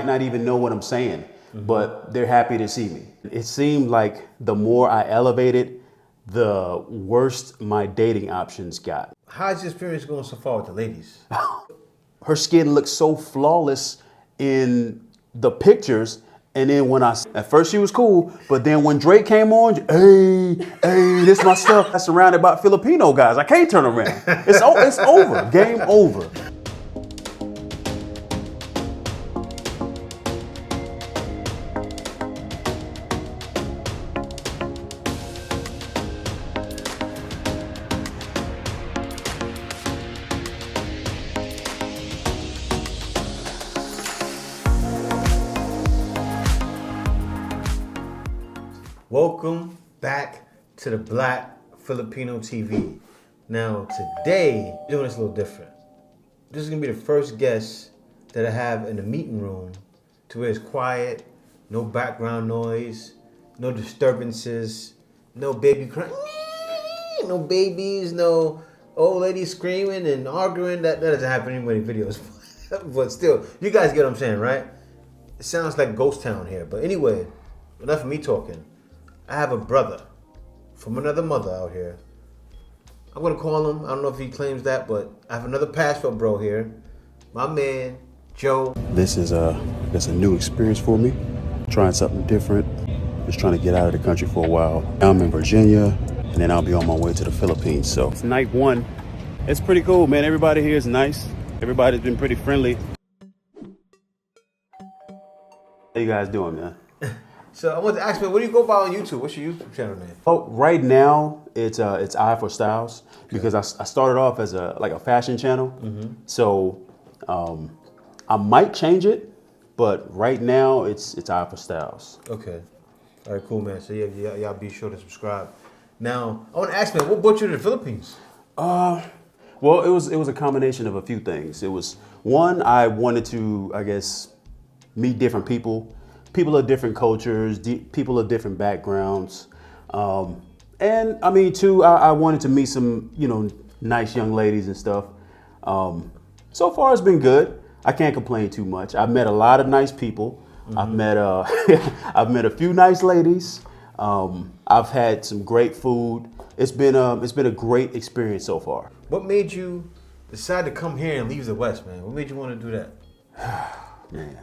might not even know what I'm saying, but they're happy to see me. It seemed like the more I elevated, the worse my dating options got. How's your experience going so far with the ladies? Her skin looked so flawless in the pictures. And then at first she was cool, but then when Drake came on, hey, this my stuff. I'm surrounded by Filipino guys. I can't turn around. It's over. Game over. Welcome back to the Black Filipino TV. Now today, doing this a little different. This is gonna be the first guest that I have in the meeting room to where it's quiet, no background noise, no disturbances, no baby crying, no babies, no old lady screaming and arguing. That doesn't happen in many videos. But still, you guys get what I'm saying, right? It sounds like ghost town here. But anyway, enough of me talking. I have a brother from another mother out here. I'm gonna call him, I don't know if he claims that, but I have another passport bro here. My man, Joe. This is a new experience for me. Trying something different. Just trying to get out of the country for a while. Now I'm in Virginia, and then I'll be on my way to the Philippines. So it's night one. It's pretty cool, man. Everybody here is nice. Everybody's been pretty friendly. How you guys doing, man? So I want to ask, man, what do you go by on YouTube? What's your YouTube channel name? Oh, right now it's Eye for Styles, because I started off as a fashion channel. So I might change it, but right now it's Eye for Styles. Okay. All right, cool, man. So yeah, y'all be sure to subscribe. Now, I want to ask, man, what brought you to the Philippines? Well, it was a combination of a few things. It was one, I wanted to, I guess, meet different people of different cultures, people of different backgrounds. And I mean, two, I wanted to meet some, nice young ladies and stuff. So far it's been good. I can't complain too much. I've met a lot of nice people. I've met a few nice ladies. I've had some great food. It's been a great experience so far. What made you decide to come here and leave the West, man? What made you want to do that? Man,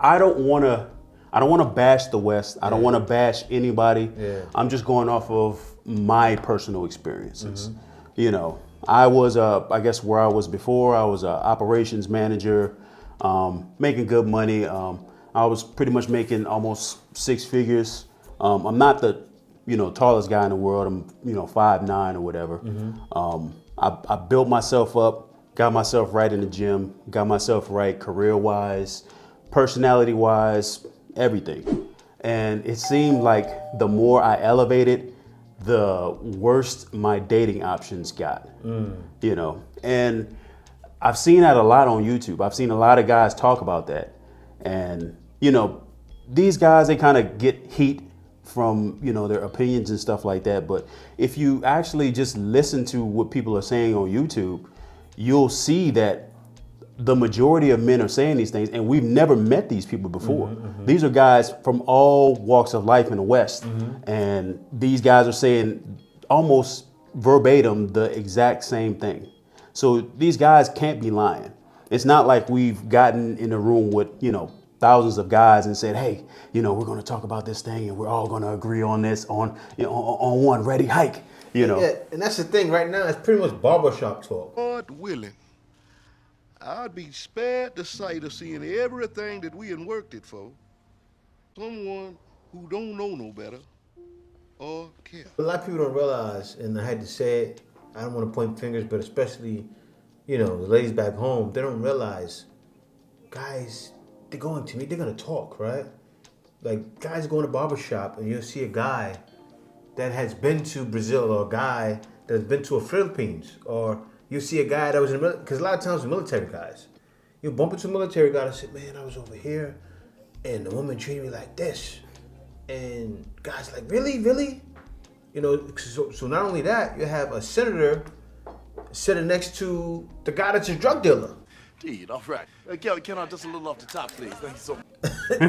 I don't want to bash the West. I don't want to bash anybody. Yeah. I'm just going off of my personal experiences. I was, I guess where I was before, I was an operations manager, making good money. I was pretty much making almost six figures. I'm not the, tallest guy in the world. I'm, 5'9" or whatever. I built myself up, got myself right in the gym, got myself right career-wise, personality-wise, everything. And it seemed like the more I elevated, the worse my dating options got, And I've seen that a lot on YouTube. I've seen a lot of guys talk about that. And, these guys, they kind of get heat from, their opinions and stuff like that. But if you actually just listen to what people are saying on YouTube, you'll see that the majority of men are saying these things, and we've never met these people before. These are guys from all walks of life in the West, and these guys are saying almost verbatim the exact same thing. So these guys can't be lying. It's not like we've gotten in a room with, thousands of guys and said, hey, we're going to talk about this thing and we're all going to agree on this on one ready hike, Yeah, and that's the thing right now. It's pretty much barbershop talk. God willing, I'd be spared the sight of seeing everything that we had worked it for. Someone who don't know no better or care. A lot of people don't realize, and I had to say it, I don't want to point fingers, but especially, the ladies back home, they don't realize, guys, they're going to meet, they're going to talk, right? Like, guys go in a barbershop and you'll see a guy that has been to Brazil, or a guy that has been to the Philippines, or you see a guy that was in the military, because a lot of times military guys, you bump into a military guy and say, man, I was over here and the woman treated me like this. And guys like, really? So not only that, you have a senator sitting next to the guy that's a drug dealer. Indeed. All right. Can I just a little off the top, please? Thank you so much.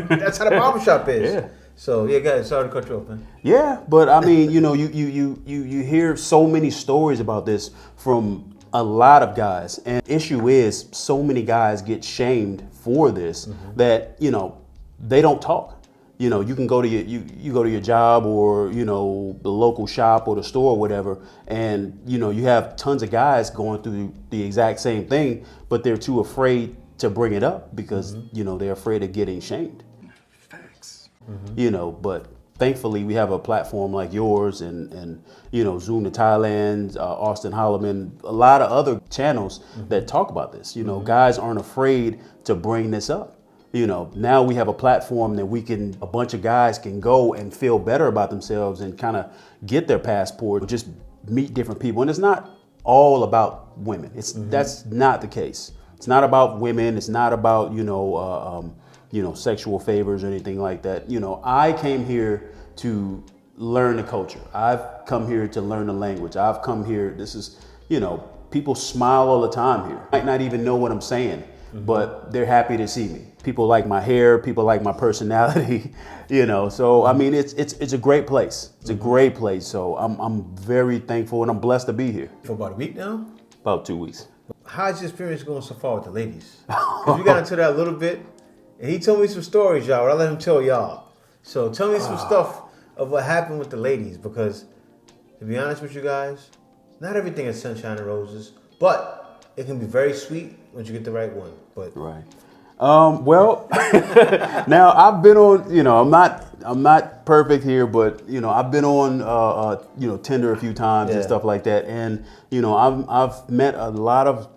That's how the barbershop is. Yeah. So yeah, guys, sorry to cut you off, man. Yeah, but I mean, you know, you hear so many stories about this from a lot of guys, and issue is so many guys get shamed for this that, you know, they don't talk. You know, you can go to you go to your job or, you know, the local shop or the store or whatever, and, you know, you have tons of guys going through the exact same thing, but they're too afraid to bring it up because, you know, they're afraid of getting shamed. Facts. You know, but thankfully we have a platform like yours and you know, Zoom to Thailand, Austin Holloman, a lot of other channels that talk about this. You know, guys aren't afraid to bring this up. You know, now we have a platform that a bunch of guys can go and feel better about themselves and kind of get their passport, just meet different people. And it's not all about women. That's not the case. It's not about women. It's not about, you know, sexual favors or anything like that. You know, I came here to learn the culture. I've come here to learn the language. I've come here, you know, people smile all the time here. Might not even know what I'm saying, but they're happy to see me. People like my hair, people like my personality, you know. So I mean, it's a great place. It's a great place. So I'm very thankful and I'm blessed to be here. For about a week now. About 2 weeks. How's your experience going so far with the ladies? Because we got into that a little bit, and he told me some stories, y'all. But I let him tell y'all. So tell me some stuff of what happened with the ladies, because to be honest with you guys, not everything is sunshine and roses, but it can be very sweet once you get the right one. But right. Well, now I've been on, you know, I'm not perfect here, but, you know, I've been on, you know, Tinder a few times and stuff like that. And, you know, I've met a lot of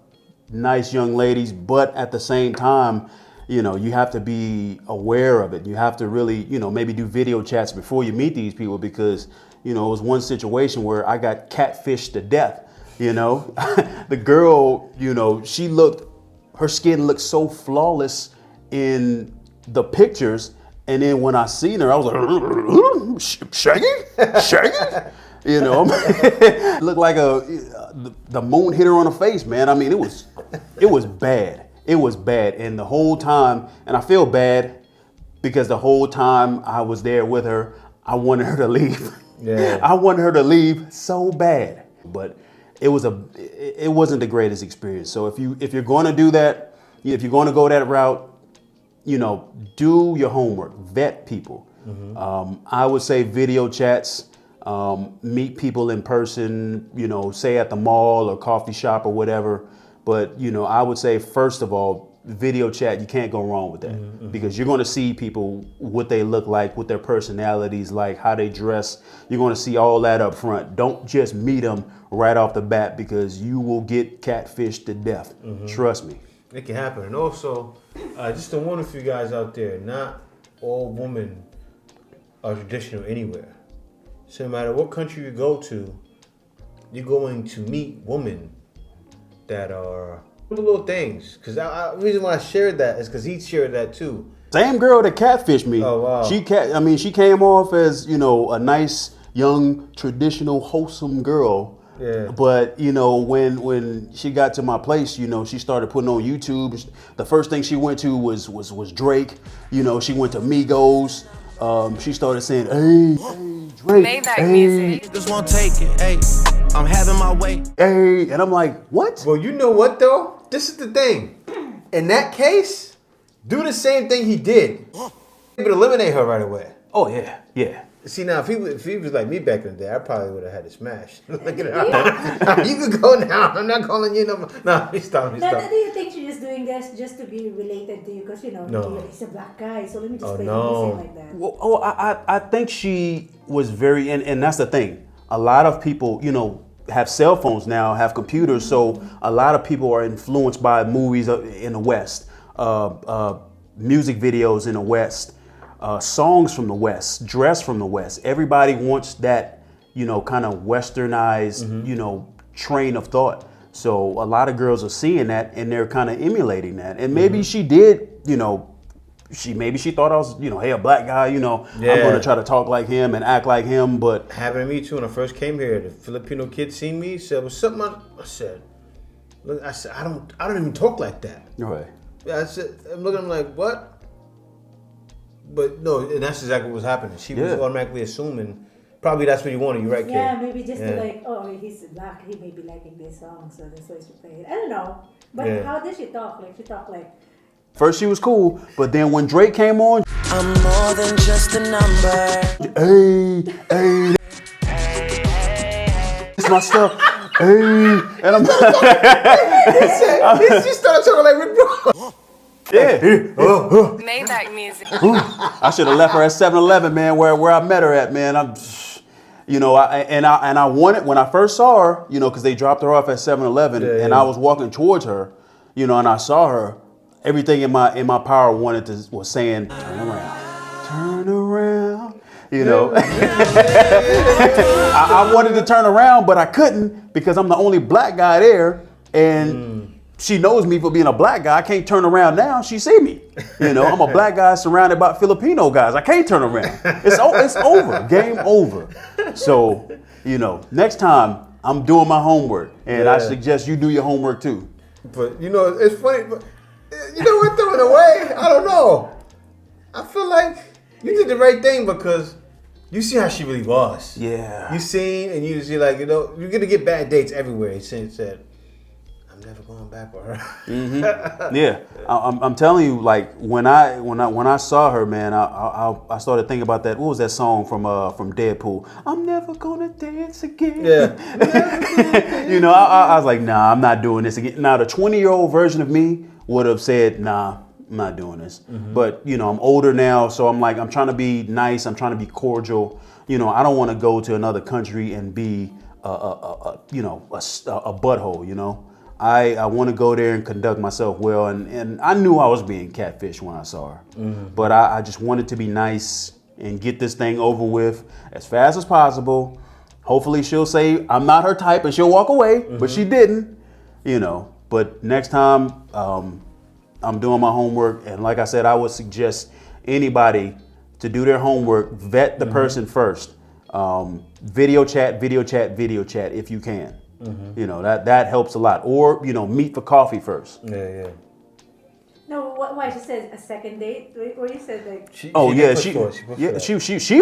nice young ladies, but at the same time, you know, you have to be aware of it. You have to really, you know, maybe do video chats before you meet these people, because, you know, it was one situation where I got catfished to death. You know, the girl, you know, her skin looked so flawless in the pictures. And then when I seen her, I was like, Shaggy? You know, looked like the moon hit her on the face, man. I mean, it was bad. It was bad. And the whole time, and I feel bad because the whole time I was there with her, I wanted her to leave. Yeah. I wanted her to leave so bad. But it wasn't the greatest experience. So if you're going to do that, if you're going to go that route, you know, do your homework, vet people. I would say video chats, meet people in person, you know, say at the mall or coffee shop or whatever. But, you know, I would say, first of all, video chat, you can't go wrong with that, because you're going to see people, what they look like, what their personalities like, how they dress. You're going to see all that up front. Don't just meet them right off the bat, because you will get catfished to death. Trust me. It can happen. And also, just to warn a few guys out there, not all women are traditional anywhere. So no matter what country you go to, you're going to meet women that are little things. Because the reason why I shared that is because he shared that too. Same girl that catfished me. Oh, wow. She came off as, you know, a nice, young, traditional, wholesome girl. Yeah. But, you know, when she got to my place, you know, she started putting on YouTube. The first thing she went to was Drake. You know, she went to Migos. She started saying, hey, Drake. Made that music. Just won't take it. Hey, I'm having my way. Hey, and I'm like, what? Well, you know what though? This is the thing. In that case, do the same thing he did. But eliminate her right away. Oh yeah, yeah. See, now if he was like me back in the day, I probably would have had it smashed. Look at it. You can go now. I'm not calling you no more. No, stop. Do you think she's just doing this just to be related to you? Because, you know, he's a black guy, so let me just play music like that. Well, I think she was very, and that's the thing. A lot of people, you know, have cell phones now, have computers, so a lot of people are influenced by movies in the West, music videos in the West. Songs from the West, dress from the West. Everybody wants that, you know, kind of westernized, you know, train of thought. So a lot of girls are seeing that and they're kind of emulating that. And maybe she did, you know, maybe she thought I was, you know, hey, a black guy, you know, I'm going to try to talk like him and act like him. But happened to me too when I first came here. The Filipino kid seen me, said, "What's up, man?" I said, Look, I said, I don't even talk like that. Right. I said, I'm looking at him like, what? But no, and that's exactly what was happening. She was automatically assuming, probably that's what you wanted. You're right, kid. Yeah, maybe just to like, oh, he's black. He may be liking this song, so that's why she played it. I don't know. But how did she talk? Like, she talked like. First she was cool, but then when Drake came on, I'm more than just a number. hey, it's my stuff. Hey, and I'm She started talking like Rick Ross. yeah. Maybach music. I should have left her at 7-Eleven, man, where I met her at, man. I wanted, when I first saw her, because they dropped her off at 7-Eleven, and I was walking towards her, and I saw her. Everything in my power was saying, turn around. I wanted to turn around, but I couldn't because I'm the only black guy there, and she knows me for being a black guy. I can't turn around now. She see me. I'm a black guy surrounded by Filipino guys. I can't turn around. It's over. Game over. So, next time I'm doing my homework, and I suggest you do your homework too. But it's funny. But what threw it away? I don't know. I feel like you did the right thing because you see how she really was. Yeah. You seen and you see like you're gonna get bad dates everywhere. He said, I'm never going back with her. Mm-hmm. Yeah, I'm telling you, like when I saw her, man, I started thinking about that. What was that song from Deadpool? I'm never gonna dance again. Yeah. I was like, nah, I'm not doing this again. Now the 20-year-old version of me would have said, nah, I'm not doing this. Mm-hmm. But I'm older now, so I'm trying to be nice. I'm trying to be cordial. I don't want to go to another country and be a butthole. I want to go there and conduct myself well, and I knew I was being catfished when I saw her. Mm-hmm. But I just wanted to be nice and get this thing over with as fast as possible. Hopefully she'll say I'm not her type and she'll walk away, but she didn't, But next time I'm doing my homework, and like I said, I would suggest anybody to do their homework, vet the person first. Video chat if you can. Mm-hmm. That helps a lot. Or, meet for coffee first. Yeah. No, why she said a second date? Where you said like. She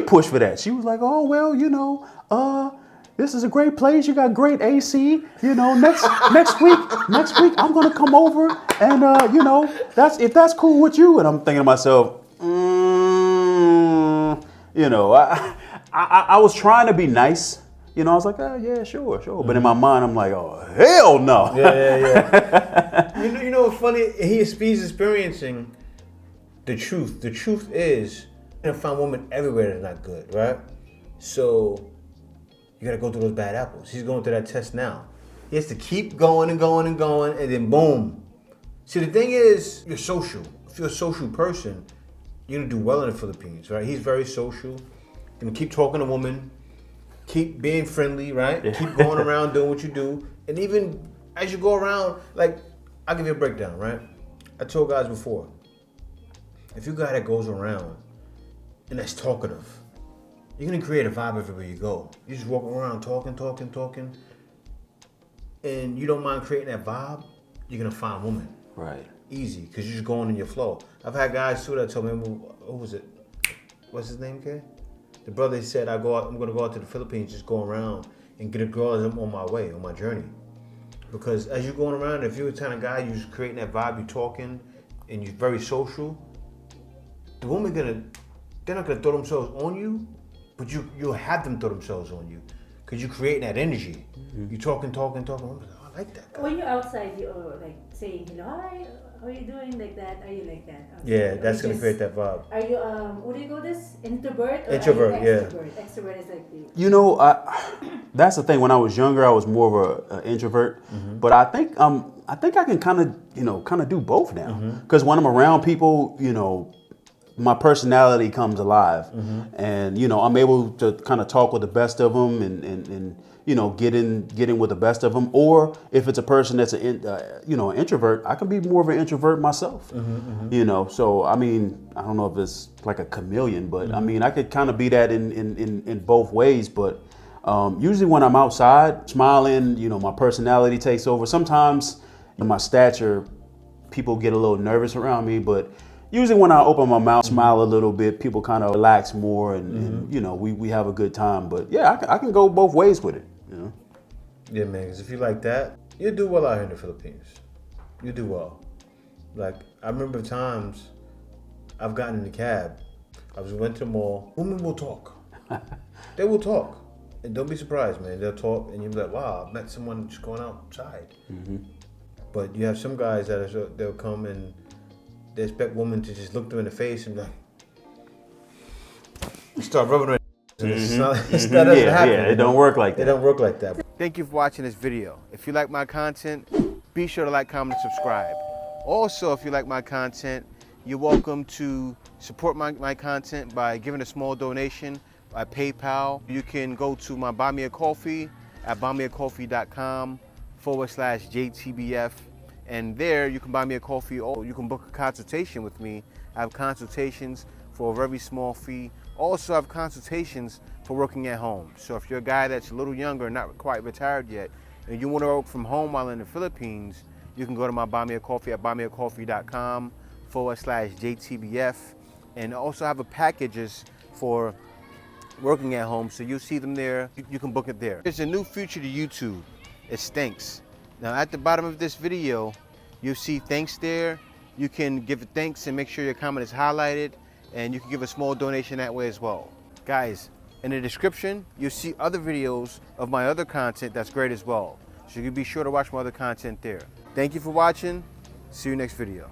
pushed for that. She was like, oh well, this is a great place. You got great AC. Next week I'm gonna come over, and if that's cool with you. And I'm thinking to myself, I was trying to be nice. I was like, oh, yeah, sure. Mm-hmm. But in my mind, I'm like, oh, hell no. Yeah. You know what's funny? He's experiencing the truth. The truth is, you're going to find women everywhere that's not good, right? So you got to go through those bad apples. He's going through that test now. He has to keep going and going and going, and then boom. See, the thing is, you're social. If you're a social person, you're going to do well in the Philippines, right? He's very social. You're going to keep talking to women. Keep being friendly, right? Yeah. Keep going around doing what you do. And even as you go around, like, I'll give you a breakdown, right? I told guys before, if you're a guy that goes around and that's talkative, you're going to create a vibe everywhere you go. You just walk around talking, and you don't mind creating that vibe, you're going to find women. Right. Easy, because you're just going in your flow. I've had guys, too, that told me, who was it? What's his name, kid? The brother said, I'm going to go out to the Philippines, just go around and get a girl as I'm on my way, on my journey. Because as you're going around, if you're the kind of guy, you're just creating that vibe, you're talking, and you're very social, the woman they're not going to throw themselves on you, but you'll have them throw themselves on you. Because you're creating that energy. Mm-hmm. You're talking. I like that guy. When you're outside, you're like saying, hi, how are you doing, like that? Are you like that? Outside? Yeah, that's going to create that vibe. Are you, what do you call this? Introvert? Or Introvert, are you extrovert? Yeah. Extrovert is like you. That's the thing. When I was younger, I was more of an introvert. Mm-hmm. But I think I can kind of do both now. Because when I'm around people, my personality comes alive, and I'm able to kind of talk with the best of them, and get in with the best of them. Or if it's a person that's an introvert, I can be more of an introvert myself. So I mean, I don't know if it's like a chameleon, but I mean, I could kind of be that in both ways. But usually when I'm outside smiling, my personality takes over. Sometimes My stature, people get a little nervous around me, but usually when I open my mouth, smile a little bit, people kind of relax more, and you know, we have a good time. But yeah, I can go both ways with it. You know. Yeah, man. Because if you like that, you do well out here in the Philippines. You do well. Like I remember times I've gotten in the cab. Went to the mall. Women will talk. They will talk. And don't be surprised, man. They'll talk and you'll be like, wow, I met someone just going outside. But you have some guys they'll come and they expect women to just look them in the face and be like, start rubbing their that doesn't happen. Yeah, it don't work like that. It don't work like that. Thank you for watching this video. If you like my content, be sure to like, comment, and subscribe. Also, if you like my content, you're welcome to support my content by giving a small donation by PayPal. You can go to my Buy Me a Coffee at buymeacoffee.com/JTBF. And there you can buy me a coffee or you can book a consultation with me. I have consultations for a very small fee. Also, I have consultations for working at home. So if you're a guy that's a little younger and not quite retired yet, and you want to work from home while in the Philippines, you can go to my Buy Me a Coffee at buymeacoffee.com/JTBF. And also have a packages for working at home, so you'll see them there. You can book it there. There's a new feature to YouTube. It stinks. Now at the bottom of this video, you'll see thanks there. You can give it thanks and make sure your comment is highlighted, and you can give a small donation that way as well. Guys, in the description, you'll see other videos of my other content that's great as well. So you can be sure to watch my other content there. Thank you for watching. See you next video.